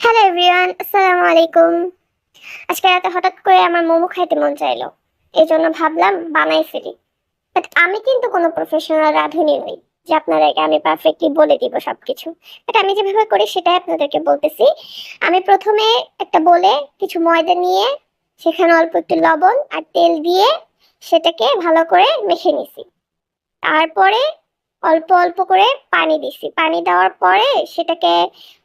Hello everyone, আসসালামু আলাইকুম। আজকে রাতে হঠাৎ করে আমার মোমো খাইতে মন চাইলো, এই জন্য ভাবলাম বানাই ফেলি। বাট আমি কিন্তু কোনো প্রফেশনাল রাঁধুনি নই যে আপনাদেরকে আমি পারফেক্টলি বলে দিব সবকিছু। বাট আমি যেভাবে করি সেটাই আপনাদেরকে বলতেছি। আমি প্রথমে একটা বলে কিছু ময়দা নিয়ে সেখানে অল্প একটু লবণ আর তেল দিয়ে সেটাকে ভালো করে মেখে নিছি। তারপরে অল্প অল্প করে পানি দিছি। পানি দেওয়ার পরে সেটাকে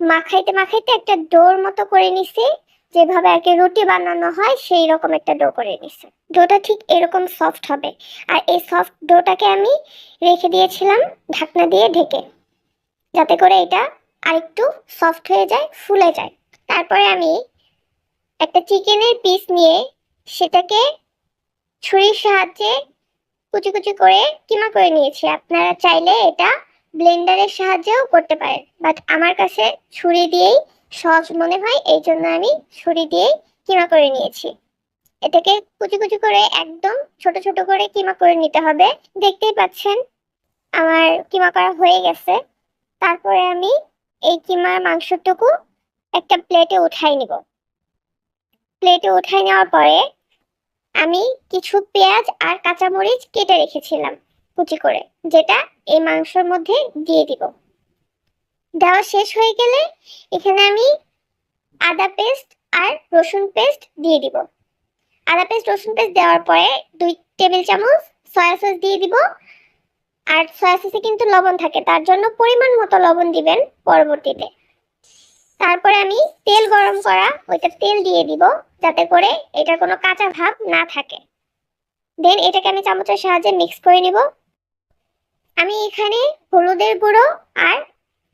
মাখাইতে মাখাইতে একটা ডোর মতো করে নিছি, যেভাবে আর কি রুটি বানানো হয় সেই রকম একটা ডো করে নিছি। ডোটা ঠিক এরকম সফট হবে। আর এই সফট ডোটাকে আমি রেখে দিয়েছিলাম ঢাকনা দিয়ে ঢেকে, যাতে করে এটা আরেকটু সফট হয়ে যায়, ফুলে যায়। তারপরে আমি একটা চিকেনের পিস নিয়ে সেটাকে ছুরির সাহায্যে কুচি কুচি করে কিমা করে নিয়েছি। আপনারা চাইলে এটা ব্লেন্ডারের সাহায্যেও করতে পারেন, বাট আমার কাছে ছুরি দিয়েই সহজ মনে হয়, এই জন্য আমি ছুরি দিয়েই কিমা করে নিয়েছি। এটাকে কুচি কুচি করে একদম ছোট ছোট করে কিমা করে নিতে হবে। দেখতেই পাচ্ছেন আমার কিমা করা হয়ে গেছে। তারপরে আমি এই কিমার মাংসটুকু একটা প্লেটে উঠাই নিব। প্লেটে উঠাই নেওয়ার পরে আমি কিছু পেঁয়াজ আর কাঁচামরিচ কেটে রেখেছিলাম কুচি করে, যেটা এই মাংসের মধ্যে দিয়ে দিব। দেওয়া শেষ হয়ে গেলে এখানে আমি আদা পেস্ট আর রসুন পেস্ট দিয়ে দিব। আদা পেস্ট রসুন পেস্ট দেওয়ার পরে 2 টেবিল চামচ সয়া সস দিয়ে দিব। আর সয়া সসে কিন্তু লবণ থাকে, তার জন্য পরিমাণ মতো লবণ দিবেন পরবর্তীতে। তারপরে আমি তেল গরম করা ওইটা তেল দিয়ে দিব, যাতে করে এটার কোনো কাঁচা ভাব না থাকে। দেন এটাকে আমি চামচের সাহায্যে মিক্স করে নিব। আমি এখানে হলুদের গুঁড়ো আর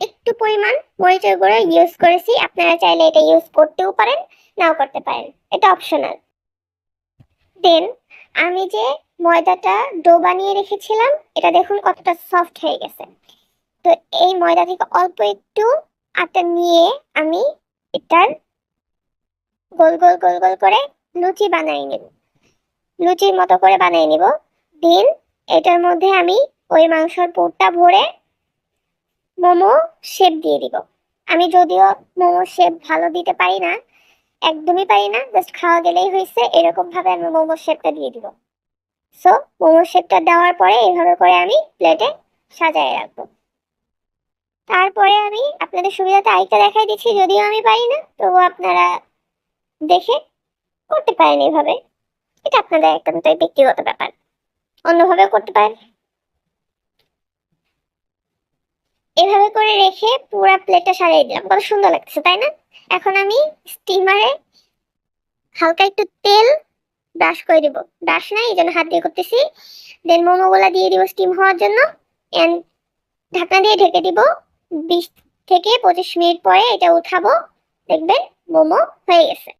একটু পরিমাণ মরিচের গুঁড়ো ইউজ করেছি। আপনারা চাইলে এটা ইউজ করতেও পারেন, নাও করতে পারেন, এটা অপশনাল। দেন আমি যে ময়দাটা ডো বানিয়ে রেখেছিলাম, এটা দেখুন কতটা সফট হয়ে গেছে। তো এই ময়দা থেকে অল্প একটু আটা নিয়ে আমি এটার গোল গোল গোল গোল করে লুচি বানিয়ে নেব, লুচির মতো করে বানিয়ে নিব। দেন এটার মধ্যে আমি ওই মাংসের পুরটা ভরে মোমো শেপ দিয়ে দিব। আমি যদিও মোমো শেপ ভালো দিতে পারি না, একদমই পারি না, জাস্ট খাওয়া গেলেই হয়েছে, এরকম ভাবে আমি মোমো শেপটা দিয়ে দিব। সো মোমো শেপটা দেওয়ার পরে এইভাবে করে আমি প্লেটে সাজিয়ে রাখবো। তারপরে আমি আপনাদের সুবিধাতে আরেকটা দেখাই দিচ্ছি, যদিও আমি পারি না, তবুও আপনারা দেখে করতে পারেন এইভাবে। এটা আপনাদের একান্তই ব্যক্তিগত ব্যাপার, অন্যভাবে করতে পারেন। এভাবে করে রেখে পুরো প্লেটটা সাজিয়ে দিলাম, কত সুন্দর লাগছে তাই না? এখন আমি স্টিমারে হালকা একটু তেল ব্রাশ করে দিব। ব্রাশ নাই, এই জন্য হাত দিয়ে করতেছি। দেন মোমোগুলা দিয়ে দিব স্টিম হওয়ার জন্য। এন্ড ঢাকনা দিয়ে ঢেকে দিব। 20 থেকে 25 মিনিট পরে এটা উঠাবো, দেখবেন মোমো হয়ে গেছে।